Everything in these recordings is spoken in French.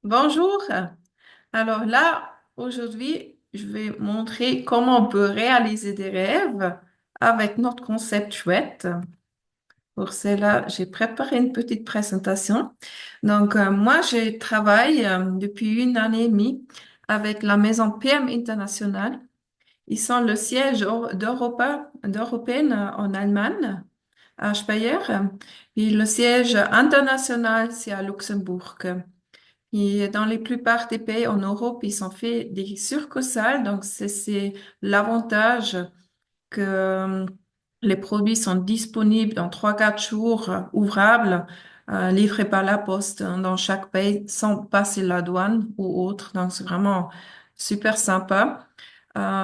Bonjour. Alors là, aujourd'hui, je vais montrer comment on peut réaliser des rêves avec notre concept chouette. Pour cela, j'ai préparé une petite présentation. Moi, je travaille depuis une année et demie avec la maison PM International. Ils sont le siège d'Européenne en Allemagne, à Speyer. Et le siège international, c'est à Luxembourg. Et dans les plupart des pays en Europe, ils ont fait des succursales. Donc, c'est l'avantage que les produits sont disponibles dans 3 4 jours ouvrables, livrés par la poste dans chaque pays sans passer la douane ou autre. Donc, c'est vraiment super sympa.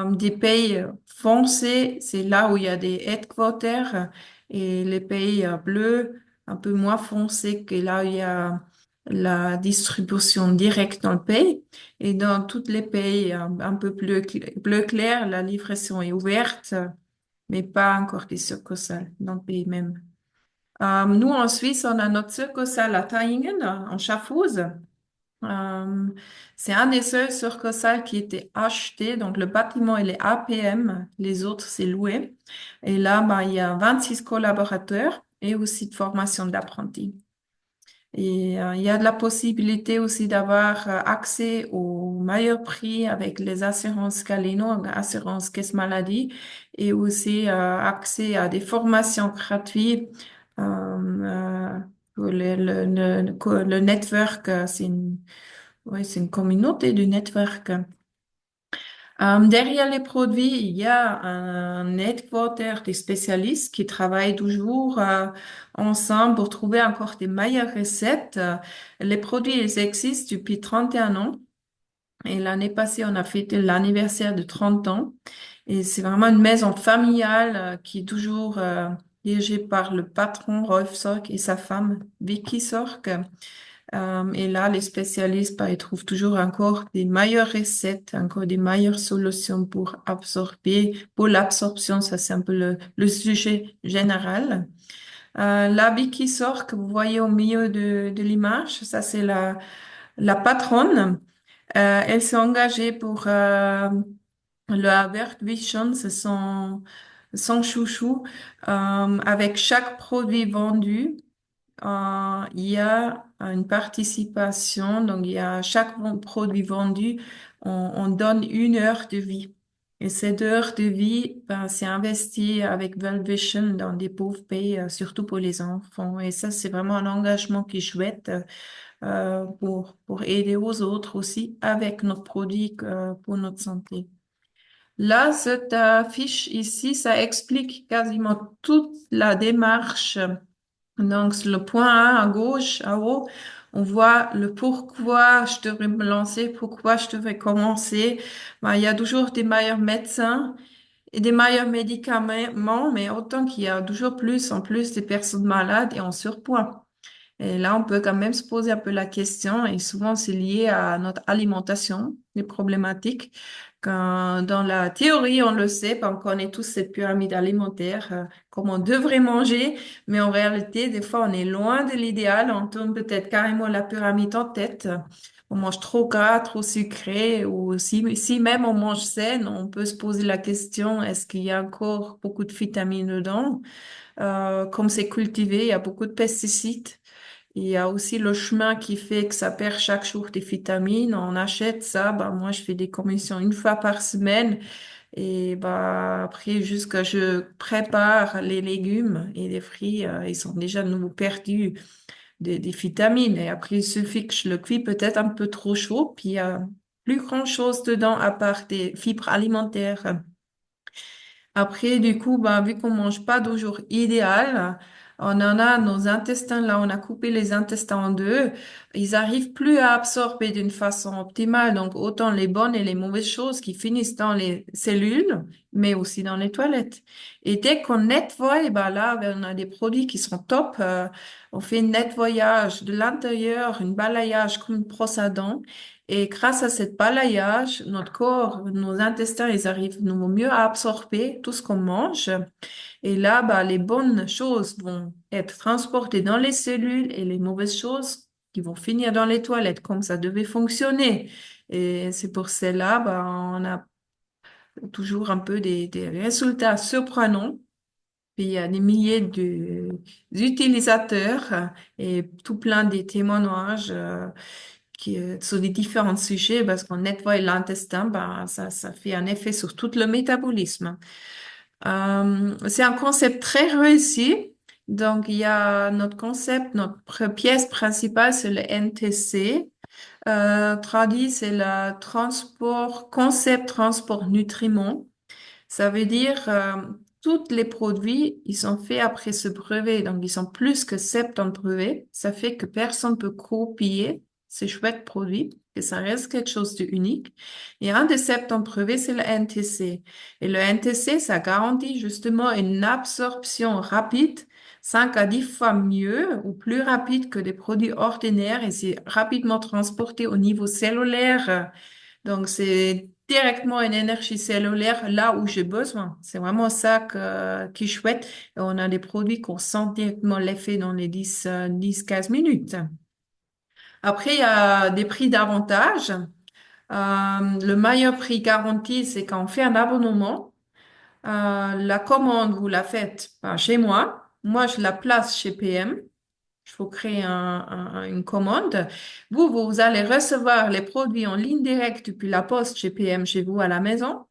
Des pays foncés, c'est là où il y a des headquarters et les pays bleus, un peu moins foncés, que là où il y a la distribution directe dans le pays. Et dans tous les pays un peu plus bleu clair, la livraison est ouverte, mais pas encore des succursales dans le pays même. Nous, en Suisse, on a notre succursale à Taingen, en Schaffhausen. Euh, c'est un des seuls succursales qui était acheté. Donc, le bâtiment, il est APM. Les autres, c'est loué. Et là, bah, il y a 26 collaborateurs et aussi de formation d'apprentis. Et il y a de la possibilité aussi d'avoir accès au meilleur prix avec les assurances Galeno, assurance caisse maladie, et aussi accès à des formations gratuites. Pour le network, c'est une communauté du network. Derrière les produits, il y a un headquarter des spécialistes qui travaillent toujours ensemble pour trouver encore des meilleures recettes. Les produits, ils existent depuis 31 ans. Et l'année passée, on a fêté l'anniversaire de 30 ans. Et c'est vraiment une maison familiale qui est toujours dirigée par le patron Rolf Sorg et sa femme Vicky Sorg. Et là, les spécialistes, bah, ils trouvent toujours encore des meilleures recettes, encore des meilleures solutions pour absorber. Pour l'absorption, ça c'est un peu le sujet général. La Vicky sort que vous voyez au milieu de l'image, ça c'est la patronne. Elle s'est engagée pour le World Vision, c'est son chouchou. Avec chaque produit vendu, il y a une participation, donc il y a chaque produit vendu, on donne 1 heure de vie. Et cette heure de vie, ben, c'est investi avec World Vision dans des pauvres pays, surtout pour les enfants. Et ça, c'est vraiment un engagement qui est chouette pour aider aux autres aussi avec nos produits pour notre santé. Là, cette fiche ici, ça explique quasiment toute la démarche. Donc, sur le point 1 à gauche, en haut, on voit le pourquoi je devrais me lancer, pourquoi je devrais commencer. Ben, il y a toujours des meilleurs médecins et des meilleurs médicaments, mais autant qu'il y a toujours plus en plus des personnes malades et en surpoids. Et là, on peut quand même se poser un peu la question, et souvent c'est lié à notre alimentation, les problématiques. Quand, dans la théorie, on le sait, on connaît tous cette pyramide alimentaire, comme on devrait manger, mais en réalité, des fois, on est loin de l'idéal, on tourne peut-être carrément la pyramide en tête. On mange trop gras, trop sucré, ou si même on mange sain, on peut se poser la question, est-ce qu'il y a encore beaucoup de vitamines dedans? Comme c'est cultivé, il y a beaucoup de pesticides. Il y a aussi le chemin qui fait que ça perd chaque jour des vitamines. On achète ça. Bah, moi, je fais des commissions 1 fois par semaine. Et bah, après, jusqu'à je prépare les légumes et les fruits, ils sont déjà de nouveau perdus des vitamines. Et après, il suffit que je le cuis peut-être un peu trop chaud. Puis, il y a plus grand-chose dedans à part des fibres alimentaires. Après, du coup, bah, vu qu'on mange pas de jour idéal, on en a nos intestins, là, on a coupé les intestins en deux. Ils arrivent plus à absorber d'une façon optimale. Donc, autant les bonnes et les mauvaises choses qui finissent dans les cellules, mais aussi dans les toilettes. Et dès qu'on nettoie, bah, là, on a des produits qui sont top. On fait un nettoyage de l'intérieur, un balayage comme une brosse à dents. Et grâce à cette balayage, notre corps, nos intestins, ils arrivent nous mieux à absorber tout ce qu'on mange. Et là, bah, les bonnes choses vont être transportées dans les cellules et les mauvaises choses qui vont finir dans les toilettes, comme ça devait fonctionner. Et c'est pour cela, bah, on a toujours un peu des résultats surprenants. Puis il y a des milliers d'utilisateurs et tout plein de témoignages sur les différents sujets parce qu'on nettoie l'intestin, bah, ça fait un effet sur tout le métabolisme. C'est un concept très réussi. Donc, il y a notre concept, notre pièce principale, c'est le NTC. Traduit, c'est le concept transport nutriments. Ça veut dire, tous les produits, ils sont faits après ce brevet. Donc, ils sont plus que 70 brevets. Ça fait que personne peut copier ces chouettes produits, que ça reste quelque chose de unique. Et un des 70 brevets, c'est le NTC. Et le NTC, ça garantit justement une absorption rapide, 5 à 10 fois mieux ou plus rapide que des produits ordinaires et c'est rapidement transporté au niveau cellulaire. Donc, c'est directement une énergie cellulaire là où j'ai besoin. C'est vraiment ça qui est chouette. Et on a des produits qu'on sent directement l'effet dans les 10-15 minutes. Après, il y a des prix d'avantage. Le meilleur prix garanti, c'est quand on fait un abonnement. La commande, vous la faites chez moi. Moi, je la place chez PM. Il faut créer une commande. Vous allez recevoir les produits en ligne directe depuis la poste chez PM chez vous à la maison,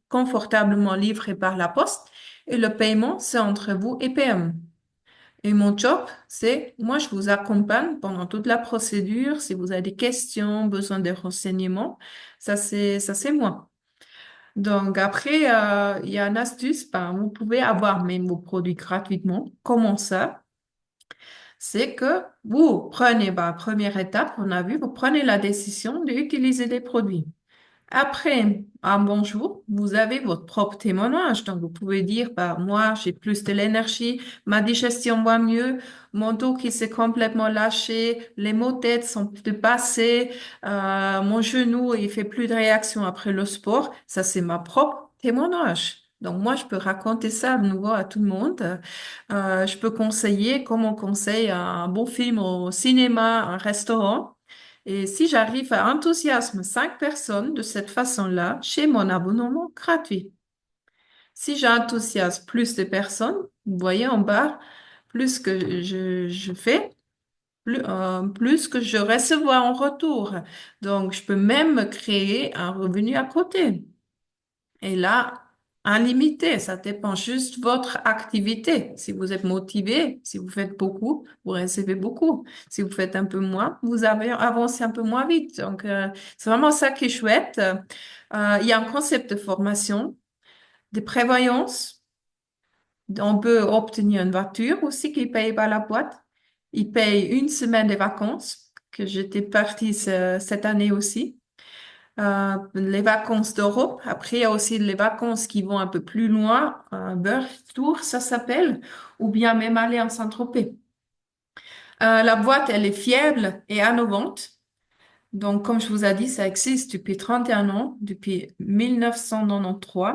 confortablement livrés par la poste. Et le paiement, c'est entre vous et PM. Et mon job, c'est, moi, je vous accompagne pendant toute la procédure. Si vous avez des questions, besoin de renseignements, ça, c'est moi. Donc après, il y a une astuce, ben, vous pouvez avoir même vos produits gratuitement. Comment ça? C'est que vous prenez, bah, première étape, on a vu, vous prenez la décision d'utiliser des produits. Après un bon jour, vous avez votre propre témoignage. Donc, vous pouvez dire, bah, moi, j'ai plus de l'énergie, ma digestion va mieux, mon dos qui s'est complètement lâché, les maux de tête sont plus passés, mon genou, il fait plus de réaction après le sport. Ça, c'est ma propre témoignage. Donc, moi, je peux raconter ça de nouveau à tout le monde. Je peux conseiller, comme on conseille un bon film au cinéma, un restaurant. Et si j'arrive à enthousiasme 5 personnes de cette façon-là, j'ai mon abonnement gratuit. Si j'enthousiasme plus de personnes, vous voyez en bas, plus que je fais, plus que je recevrai en retour. Donc, je peux même créer un revenu à côté. Et là, illimité, ça dépend juste de votre activité. Si vous êtes motivé, si vous faites beaucoup, vous recevez beaucoup. Si vous faites un peu moins, vous avez avancé un peu moins vite. Donc, c'est vraiment ça qui est chouette. Il y a un concept de formation, de prévoyance. On peut obtenir une voiture aussi qui paye par la boîte. Il paye une semaine de vacances, que j'étais partie cette année aussi. Les vacances d'Europe. Après, il y a aussi les vacances qui vont un peu plus loin, Birth Tour, ça s'appelle, ou bien même aller en Saint-Tropez. La boîte, elle est fiable et innovante. Donc, comme je vous ai dit, ça existe depuis 31 ans, depuis 1993,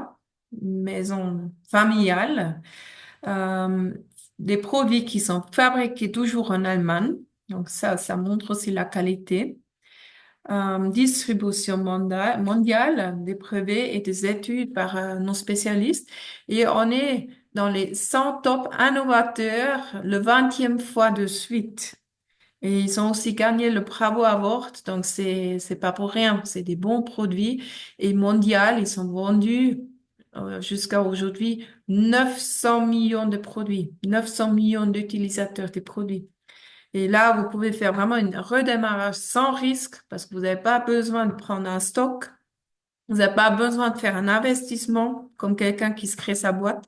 maison familiale. Euh, des produits qui sont fabriqués toujours en Allemagne. Donc, ça montre aussi la qualité. Distribution mondiale des brevets et des études par nos spécialistes. Et on est dans les 100 top innovateurs le 20e fois de suite. Et ils ont aussi gagné le Bravo Award, donc c'est pas pour rien. C'est des bons produits et mondial, ils sont vendus jusqu'à aujourd'hui 900 millions de produits, 900 millions d'utilisateurs des produits. Et là, vous pouvez faire vraiment une redémarrage sans risque parce que vous n'avez pas besoin de prendre un stock. Vous n'avez pas besoin de faire un investissement comme quelqu'un qui se crée sa boîte.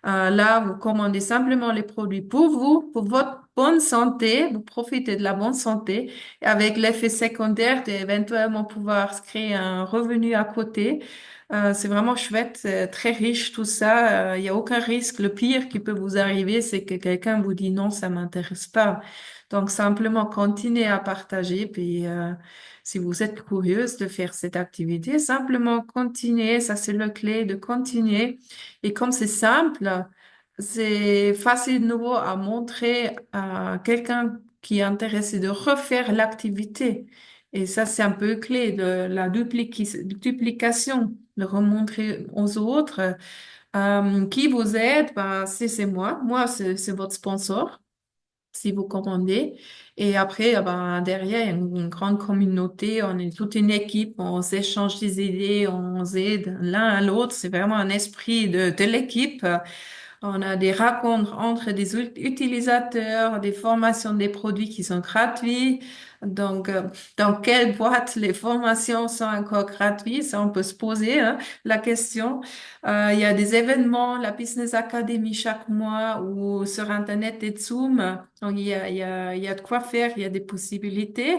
Là, vous commandez simplement les produits pour vous, pour votre bonne santé. Vous profitez de la bonne santé et avec l'effet secondaire d'éventuellement pouvoir se créer un revenu à côté. C'est vraiment chouette, c'est très riche tout ça. Il n'y a aucun risque. Le pire qui peut vous arriver, c'est que quelqu'un vous dit non, ça m'intéresse pas. Donc simplement continuez à partager. Puis si vous êtes curieuse de faire cette activité, simplement continuez. Ça c'est le clé de continuer. Et comme c'est simple, c'est facile de nouveau à montrer à quelqu'un qui est intéressé de refaire l'activité. Et ça, c'est un peu clé de la duplication, de remontrer aux autres qui vous aide. Ben, c'est moi. Moi, c'est votre sponsor si vous commandez. Et après, ben, derrière, il y a une grande communauté, on est toute une équipe, on s'échange des idées, on s'aide l'un à l'autre. C'est vraiment un esprit de l'équipe. On a des rencontres entre des utilisateurs, des formations des produits qui sont gratuits. Donc, dans quelle boîte les formations sont encore gratuites? Ça, on peut se poser, hein, la question. Il y a des événements, la Business Academy chaque mois ou sur Internet et Zoom. Donc, il y a de quoi faire, il y a des possibilités.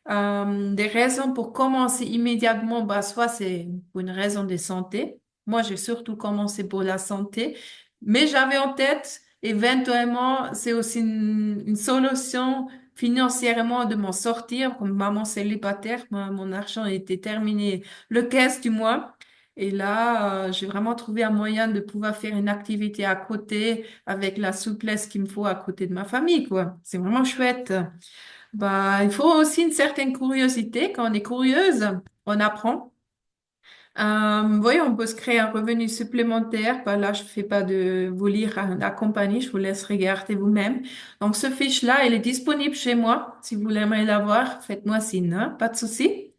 Des raisons pour commencer immédiatement, bah, soit c'est pour une raison de santé. Moi, j'ai surtout commencé pour la santé, mais j'avais en tête, éventuellement, c'est aussi une solution financièrement de m'en sortir. Comme maman célibataire, mon argent était terminé le 15 du mois. Et là, j'ai vraiment trouvé un moyen de pouvoir faire une activité à côté avec la souplesse qu'il me faut à côté de ma famille, quoi. C'est vraiment chouette. Bah, il faut aussi une certaine curiosité. Quand on est curieuse, on apprend. Oui, on peut se créer un revenu supplémentaire. Bah, là, je fais pas de vous lire la compagnie, je vous laisse regarder vous-même. Donc, ce fiche-là, il est disponible chez moi. Si vous l'aimez l'avoir, faites-moi signe, hein, pas de souci.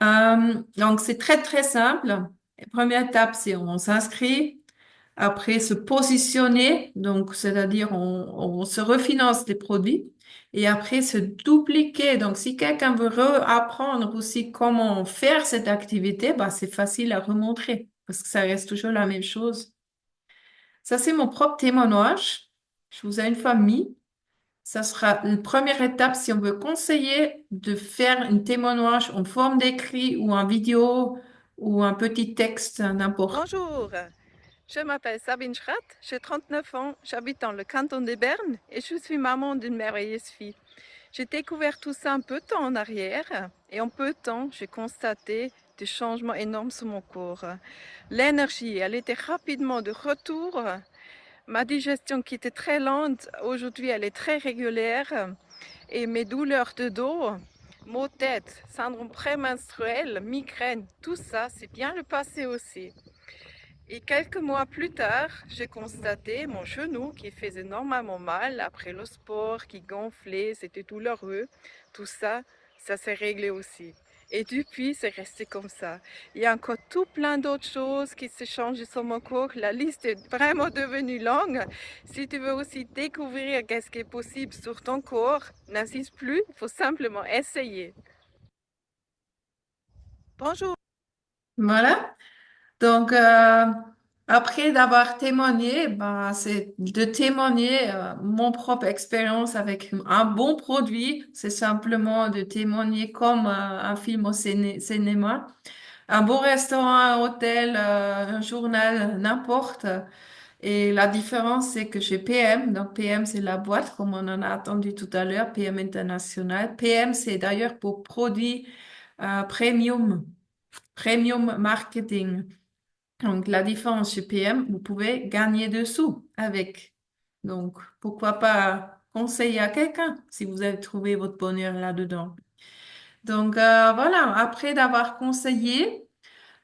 Donc, c'est très, très simple. La première étape, c'est on s'inscrit. Après, se positionner, donc c'est-à-dire on se refinance des produits. Et après, se dupliquer. Donc, si quelqu'un veut apprendre aussi comment faire cette activité, bah, c'est facile à remontrer parce que ça reste toujours la même chose. Ça, c'est mon propre témoignage. Je vous ai une famille. Ça sera la première étape si on veut conseiller de faire un témoignage en forme d'écrit ou en vidéo ou un petit texte, n'importe. Bonjour, je m'appelle Sabine Schratt, j'ai 39 ans, j'habite dans le canton de Berne et je suis maman d'une merveilleuse fille. J'ai découvert tout ça un peu de temps en arrière et en peu de temps, j'ai constaté des changements énormes sur mon corps. L'énergie, elle était rapidement de retour. Ma digestion qui était très lente, aujourd'hui elle est très régulière et mes douleurs de dos, maux de tête, syndrome prémenstruel, migraine, tout ça, c'est bien le passé aussi. Et quelques mois plus tard, j'ai constaté mon genou qui faisait énormément mal après le sport, qui gonflait, c'était douloureux. Tout ça, ça s'est réglé aussi. Et depuis, c'est resté comme ça. Il y a encore tout plein d'autres choses qui se changent sur mon corps. La liste est vraiment devenue longue. Si tu veux aussi découvrir qu'est-ce qui est possible sur ton corps, n'insiste plus, il faut simplement essayer. Bonjour. Voilà. Donc, après d'avoir témoigné, ben, c'est de témoigner mon propre expérience avec un bon produit. C'est simplement de témoigner comme un film au cinéma. Un bon restaurant, un hôtel, un journal, n'importe. Et la différence, c'est que chez PM, donc PM, c'est la boîte, comme on en a entendu tout à l'heure, PM International. PM, c'est d'ailleurs pour produits premium, premium marketing. Donc, la différence chez PM, vous pouvez gagner dessous avec. Donc, pourquoi pas conseiller à quelqu'un si vous avez trouvé votre bonheur là-dedans. Donc, voilà, après d'avoir conseillé,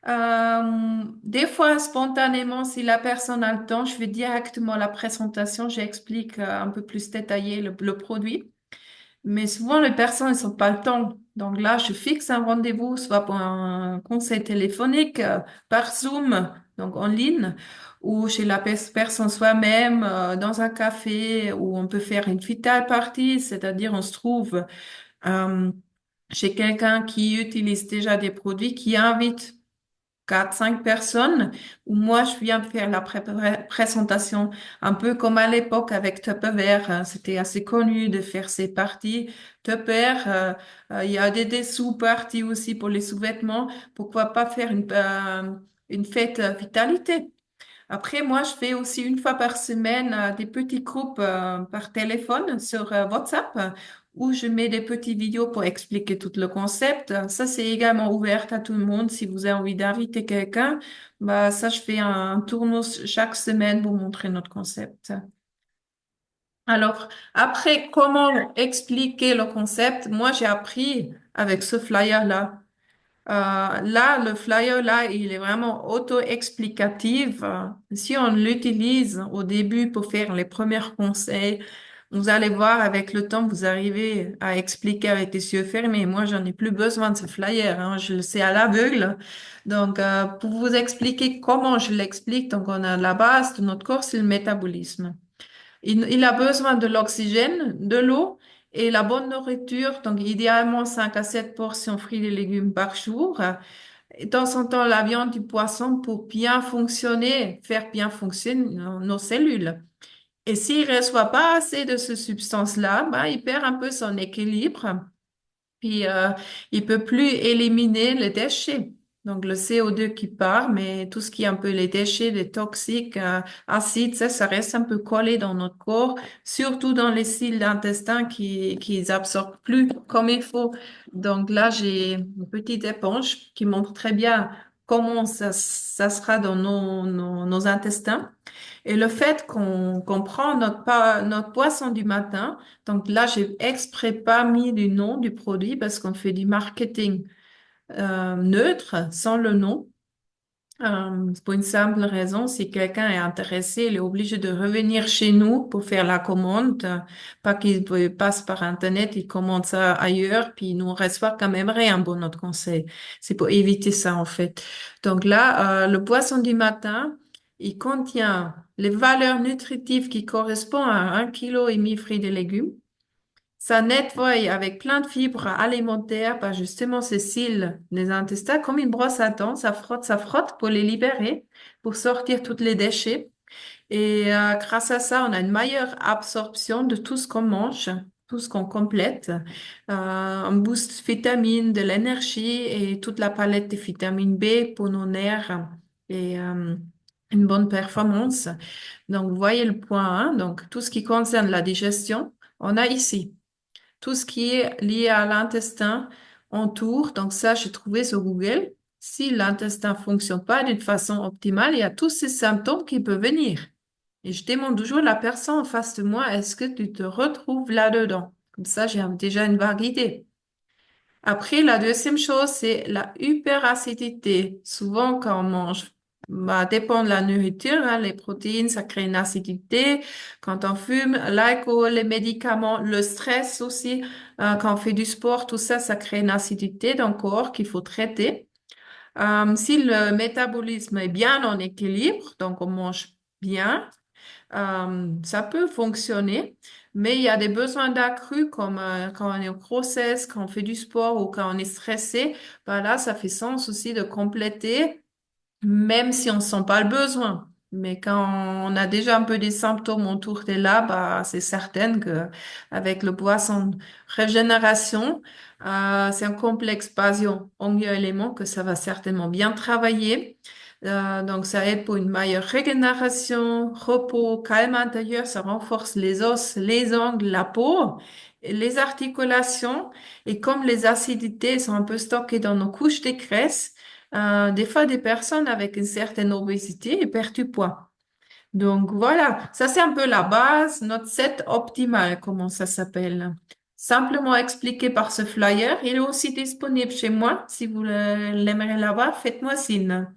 des fois, spontanément, si la personne a le temps, je fais directement la présentation, j'explique un peu plus détaillé le produit. Mais souvent, les personnes ne sont pas le temps. Donc là, je fixe un rendez-vous, soit pour un conseil téléphonique, par Zoom, donc en ligne, ou chez la personne soi-même, dans un café, où on peut faire une vital party, c'est-à-dire on se trouve euh, chez quelqu'un qui utilise déjà des produits, qui invite quatre, cinq personnes, où moi, je viens faire la présentation, un peu comme à l'époque avec Tupperware. C'était assez connu de faire ces parties. Tupperware, il y a des sous-parties aussi pour les sous-vêtements. Pourquoi pas faire une fête vitalité? Après, moi, je fais aussi une fois par semaine des petits groupes par téléphone sur WhatsApp où je mets des petites vidéos pour expliquer tout le concept. Ça, c'est également ouvert à tout le monde. Si vous avez envie d'inviter quelqu'un, bah, ça, je fais un tournoi chaque semaine pour montrer notre concept. Alors, après, comment expliquer le concept? Moi, j'ai appris avec ce flyer-là. Là, le flyer, là, il est vraiment auto-explicatif. Si on l'utilise au début pour faire les premiers conseils, vous allez voir avec le temps, vous arrivez à expliquer avec les yeux fermés. Moi, j'en ai plus besoin de ce flyer, hein, je le sais à l'aveugle. Donc, pour vous expliquer comment je l'explique, donc on a la base de notre corps, c'est le métabolisme. Il a besoin de l'oxygène, de l'eau et la bonne nourriture, donc idéalement 5 à 7 portions fruits et légumes par jour. Et de temps en temps, la viande, du poisson pour bien fonctionner, faire bien fonctionner nos cellules. Et s'il ne reçoit pas assez de ces substances-là, bah, il perd un peu son équilibre. Puis, il peut plus éliminer les déchets. Donc, le CO2 qui part, mais tout ce qui est un peu les déchets, les toxiques, acides, ça reste un peu collé dans notre corps, surtout dans les cils d'intestin qui absorbent plus comme il faut. Donc là, j'ai une petite éponge qui montre très bien comment ça sera dans nos intestins. Et le fait qu'on prend notre poisson du matin, donc là, j'ai exprès pas mis du nom du produit parce qu'on fait du marketing neutre, sans le nom. Pour une simple raison, si quelqu'un est intéressé, il est obligé de revenir chez nous pour faire la commande, pas qu'il passe par Internet, il commande ça ailleurs, puis nous on reçoit quand même rien pour notre conseil. C'est pour éviter ça en fait. Donc là, le poisson du matin, il contient les valeurs nutritives qui correspondent à 1,5 kg fruits et légumes. Ça nettoie avec plein de fibres alimentaires, par justement ces cils des intestins, comme une brosse à dents. Ça frotte pour les libérer, pour sortir tous les déchets. Et grâce à ça, on a une meilleure absorption de tout ce qu'on mange, tout ce qu'on complète. Un boost vitamine, de l'énergie et toute la palette de vitamine B pour nos nerfs et une bonne performance. Donc, vous voyez le point 1. Donc, tout ce qui concerne la digestion, on a ici. Tout ce qui est lié à l'intestin entoure. Donc ça, j'ai trouvé sur Google. Si l'intestin fonctionne pas d'une façon optimale, il y a tous ces symptômes qui peuvent venir. Et je demande toujours à la personne en face de moi, est-ce que tu te retrouves là-dedans? Comme ça, j'ai déjà une vague idée. Après, la deuxième chose, c'est la hyperacidité. Souvent, quand on mange, bah, dépend de la nourriture, hein, les protéines, ça crée une acidité. Quand on fume, l'alcool, les médicaments, le stress aussi, quand on fait du sport, tout ça, ça crée une acidité dans le corps qu'il faut traiter. Si le métabolisme est bien en équilibre, donc on mange bien, ça peut fonctionner, mais il y a des besoins d'accru comme quand on est en grossesse, quand on fait du sport ou quand on est stressé. Bah là, ça fait sens aussi de compléter, même si on ne sent pas le besoin. Mais quand on a déjà un peu des symptômes autour de là, bah, c'est certain que avec le boisson régénération, c'est un complexe basio élément que ça va certainement bien travailler. Donc, ça aide pour une meilleure régénération, repos, calme intérieur, ça renforce les os, les ongles, la peau, et les articulations. Et comme les acidités sont un peu stockées dans nos couches de graisse, des fois, des personnes avec une certaine obésité et perdent du poids. Donc voilà, ça c'est un peu la base, notre set optimal, comment ça s'appelle. Simplement expliqué par ce flyer. Il est aussi disponible chez moi. Si vous l'aimerez l'avoir, faites-moi signe.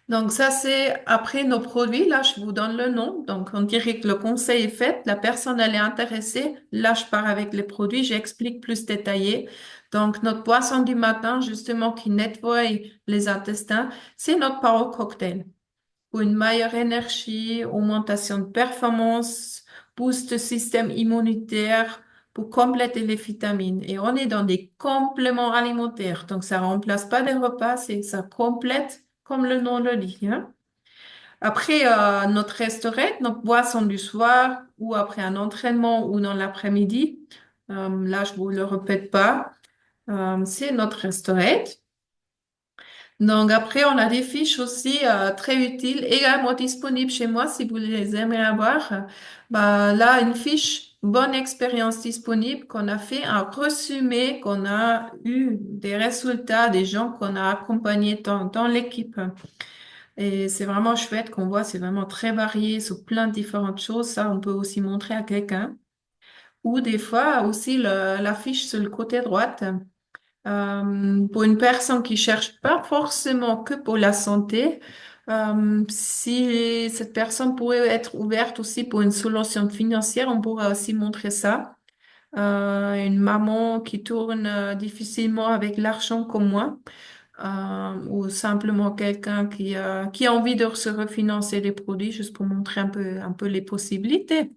Donc ça c'est après nos produits. Là, je vous donne le nom. Donc on dirait que le conseil est fait. La personne elle est intéressée. Là, je pars avec les produits. J'explique plus détaillé. Donc notre boisson du matin, justement, qui nettoie les intestins, c'est notre Power Cocktail pour une meilleure énergie, augmentation de performance, boost le système immunitaire pour compléter les vitamines. Et on est dans des compléments alimentaires. Donc, ça remplace pas des repas, ça complète comme le nom le dit, hein. Après notre restaurant, notre boisson du soir ou après un entraînement ou dans l'après-midi, là, je vous le répète pas, c'est notre restaurant. Donc après, on a des fiches aussi très utiles, également disponibles chez moi si vous les aimez avoir. Bah, là, une fiche, bonne expérience disponible qu'on a fait, un résumé qu'on a eu des résultats des gens qu'on a accompagnés dans l'équipe. Et c'est vraiment chouette qu'on voit, c'est vraiment très varié sur plein de différentes choses. Ça, on peut aussi montrer à quelqu'un. Ou des fois aussi l'affiche sur le côté droite. Pour une personne qui cherche pas forcément que pour la santé, si cette personne pourrait être ouverte aussi pour une solution financière, on pourrait aussi montrer ça. Une maman qui tourne difficilement avec l'argent comme moi, ou simplement quelqu'un qui a envie de se refinancer des produits juste pour montrer un peu les possibilités.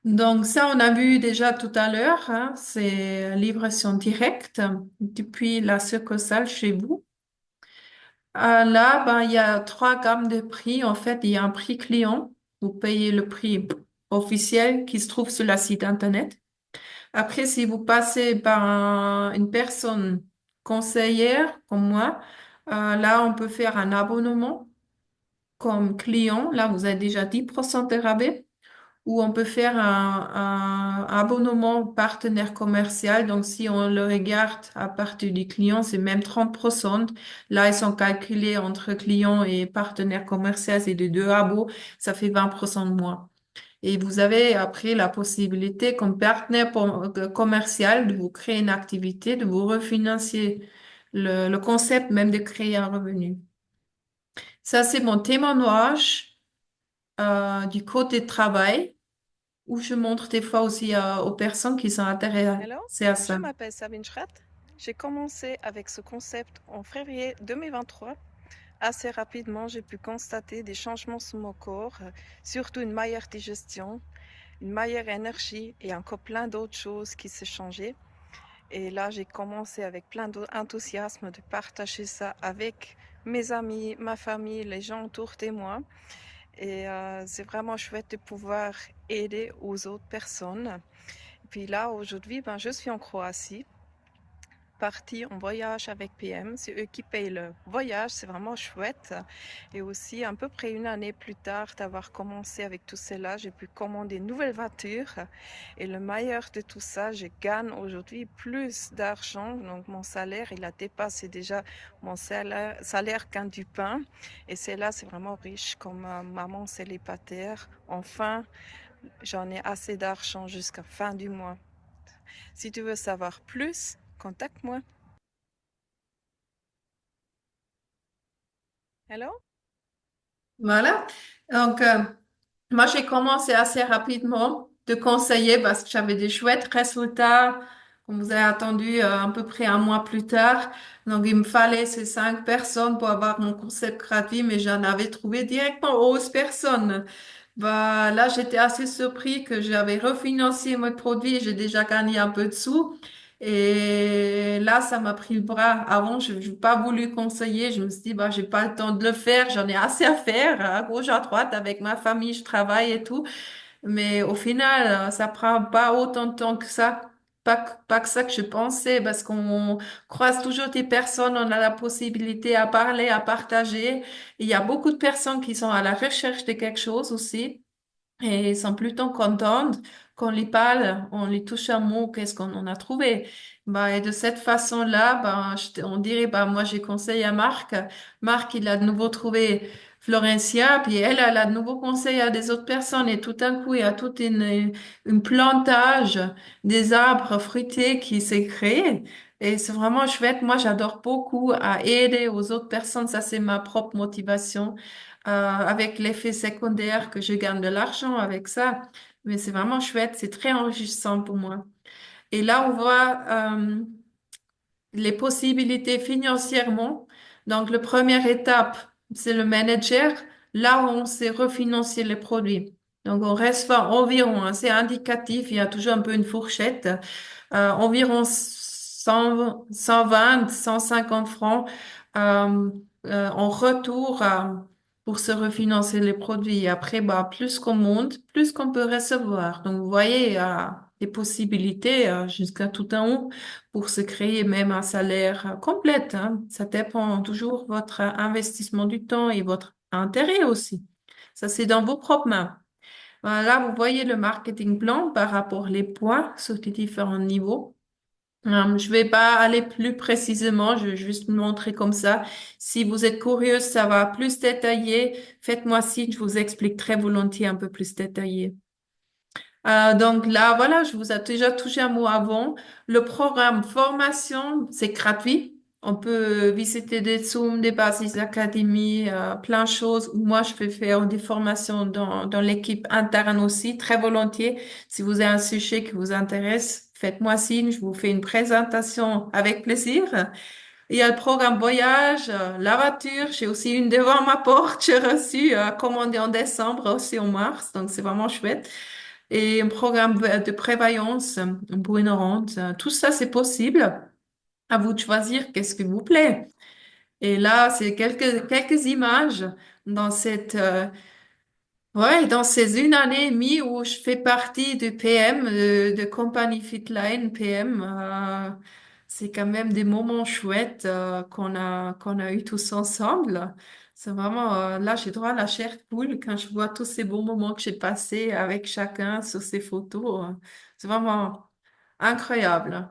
Donc ça, on a vu déjà tout à l'heure, hein, c'est livraison directe depuis la succursale chez vous. Là, ben, il y a trois gammes de prix. En fait, il y a un prix client. Vous payez le prix officiel qui se trouve sur la site Internet. Après, si vous passez par une personne conseillère comme moi, là, on peut faire un abonnement comme client. Là, vous avez déjà 10% de rabais. Ou on peut faire un abonnement partenaire commercial. Donc, si on le regarde à partir du client, c'est même 30%. Là, ils sont calculés entre client et partenaire commercial, c'est de deux abos, ça fait 20% de moins. Et vous avez après la possibilité, comme partenaire commercial, de vous créer une activité, de vous refinancer le concept même de créer un revenu. Ça, c'est mon témoignage du côté travail où je montre des fois aussi aux personnes qui sont Alors, intéressées à je ça. m'appelle Sabine Schratt. J'ai commencé avec ce concept en février 2023. Assez rapidement, j'ai pu constater des changements sur mon corps, surtout une meilleure digestion, une meilleure énergie et encore plein d'autres choses qui se changeaient. Et là, j'ai commencé avec plein d'enthousiasme de partager ça avec mes amis, ma famille, les gens autour de moi. Et c'est vraiment chouette de pouvoir aider aux autres personnes. Et puis là, aujourd'hui, ben, je suis en Croatie, partie en voyage avec PM. C'est eux qui payent le voyage, c'est vraiment chouette. Et aussi, à peu près une année plus tard d'avoir commencé avec tout cela, j'ai pu commander une nouvelle voiture. Et le meilleur de tout ça, je gagne aujourd'hui plus d'argent. Donc mon salaire, il a dépassé déjà mon salaire gain du pain. Et c'est là, c'est vraiment riche comme maman célibataire. Enfin, j'en ai assez d'argent jusqu'à fin du mois. Si tu veux savoir plus, contacte-moi. Hello? Voilà. Donc, moi, j'ai commencé assez rapidement de conseiller parce que j'avais des chouettes résultats. On vous a attendu à peu près un mois plus tard. Donc, il me fallait ces 5 personnes pour avoir mon concept gratuit, mais j'en avais trouvé directement 11 personnes. Bah, là, j'étais assez surpris que j'avais refinancé mes produits. J'ai déjà gagné un peu de sous. Et là, ça m'a pris le bras. Avant, je n'ai pas voulu conseiller. Je me suis dit, bah, j'ai pas le temps de le faire. J'en ai assez à faire, à gauche, à droite, avec ma famille, je travaille et tout. Mais au final, ça prend pas autant de temps que ça. Pas que ça que je pensais, parce qu'on croise toujours des personnes, on a la possibilité à parler, à partager. Il y a beaucoup de personnes qui sont à la recherche de quelque chose aussi. Et ils sont plutôt contentes qu'on les parle, on les touche un mot, qu'est-ce qu'on en a trouvé. Bah, et de cette façon-là, bah, on dirait, bah, moi, j'ai conseillé à Marc. Marc, il a de nouveau trouvé Florencia, puis elle a de nouveau conseillé à des autres personnes. Et tout d'un coup, il y a toute une plantage des arbres fruités qui s'est créé. Et c'est vraiment chouette. Moi, j'adore beaucoup à aider aux autres personnes. Ça, c'est ma propre motivation avec l'effet secondaire que je gagne de l'argent avec ça. Mais c'est vraiment chouette, c'est très enrichissant pour moi. Et là, on voit les possibilités financièrement. Donc, la première étape, c'est le manager. Là où on sait refinancer les produits. Donc, on reste environ, hein, c'est indicatif, il y a toujours un peu une fourchette, environ 120, 150 francs euh, en retour pour se refinancer les produits. Après, bah, plus qu'on monte, plus qu'on peut recevoir. Donc, vous voyez, il y a des possibilités jusqu'à tout en haut pour se créer même un salaire complet, hein. Ça dépend toujours de votre investissement du temps et votre intérêt aussi. Ça, c'est dans vos propres mains. Voilà, vous voyez le marketing plan par rapport les points sur les différents niveaux. Je vais pas aller plus précisément, je vais juste montrer comme ça. Si vous êtes curieuse, ça va plus détaillé. Faites-moi signe, je vous explique très volontiers un peu plus détaillé. Donc là, voilà, je vous ai déjà touché un mot avant. Le programme formation, c'est gratuit. On peut visiter des Zooms, des Basis Academy, plein de choses. Moi, je peux faire des formations dans l'équipe interne aussi, très volontiers. Si vous avez un sujet qui vous intéresse, faites-moi signe, je vous fais une présentation avec plaisir. Il y a le programme voyage, la voiture. J'ai aussi une devant ma porte. J'ai reçu, commandé en décembre, aussi en mars. Donc, c'est vraiment chouette. Et un programme de prévoyance pour une rente. Tout ça, c'est possible. À vous de choisir qu'est-ce qui vous plaît. Et là, c'est quelques images dans dans ces une année et demie où je fais partie du PM, de compagnie Fitline PM. C'est quand même des moments chouettes, qu'on a eu tous ensemble. C'est vraiment, là, j'ai droit à la chair de poule quand je vois tous ces bons moments que j'ai passés avec chacun sur ces photos. C'est vraiment incroyable.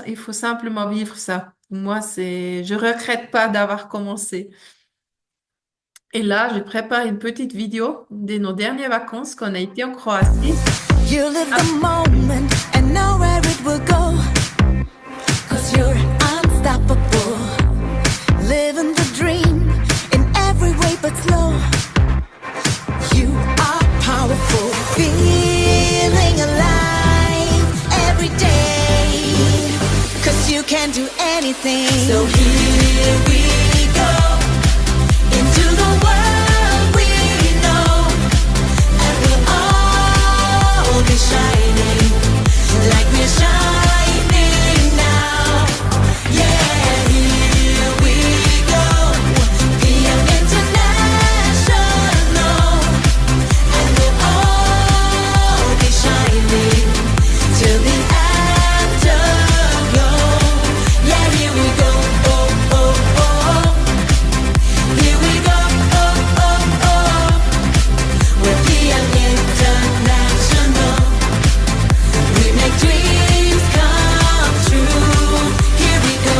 Il faut simplement vivre ça. Moi, je regrette pas d'avoir commencé. Et là, je prépare une petite vidéo de nos dernières vacances qu'on a été en Croatie. You live the moment and know where it will go. Cause you're unstoppable. Living the dream in every way but slow. You are powerful. Feeling alive every day. Cause you can do anything. So here we go. Into the world we know. And we'll all be shining. Like we're shining now. Yeah, here we go. Beyond international. And we'll all be shining till the afterglow. Yeah, here we go. Oh, oh, oh. Here we go. Oh, oh, oh. We're beyond international. We make dreams come true. Here we go.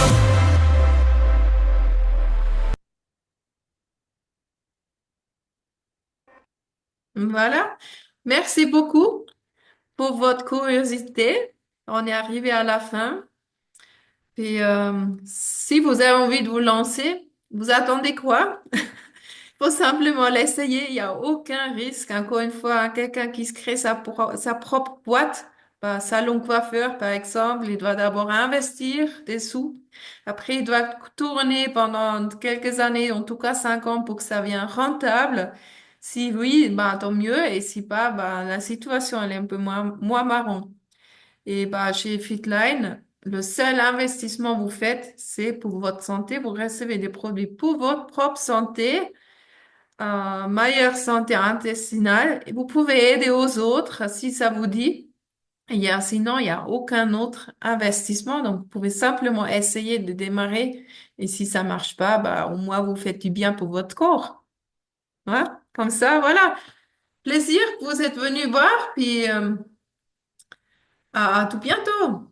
Voilà. Merci beaucoup pour votre curiosité. On est arrivé à la fin. Et si vous avez envie de vous lancer, vous attendez quoi? Faut simplement l'essayer. Il n'y a aucun risque. Encore une fois, quelqu'un qui se crée sa propre boîte, bah, salon coiffeur par exemple, il doit d'abord investir des sous. Après, il doit tourner pendant quelques années, en tout cas 5 ans, pour que ça vienne rentable. Si oui, bah, tant mieux. Et si pas, bah, la situation elle est un peu moins marrant. Et bah, chez Fitline, le seul investissement que vous faites, c'est pour votre santé. Vous recevez des produits pour votre propre santé, meilleure santé intestinale. Et vous pouvez aider aux autres si ça vous dit. Sinon, il n'y a aucun autre investissement. Donc, vous pouvez simplement essayer de démarrer. Et si ça marche pas, bah, au moins, vous faites du bien pour votre corps. Voilà. Comme ça, voilà. Plaisir que vous êtes venu voir. Puis, à tout bientôt.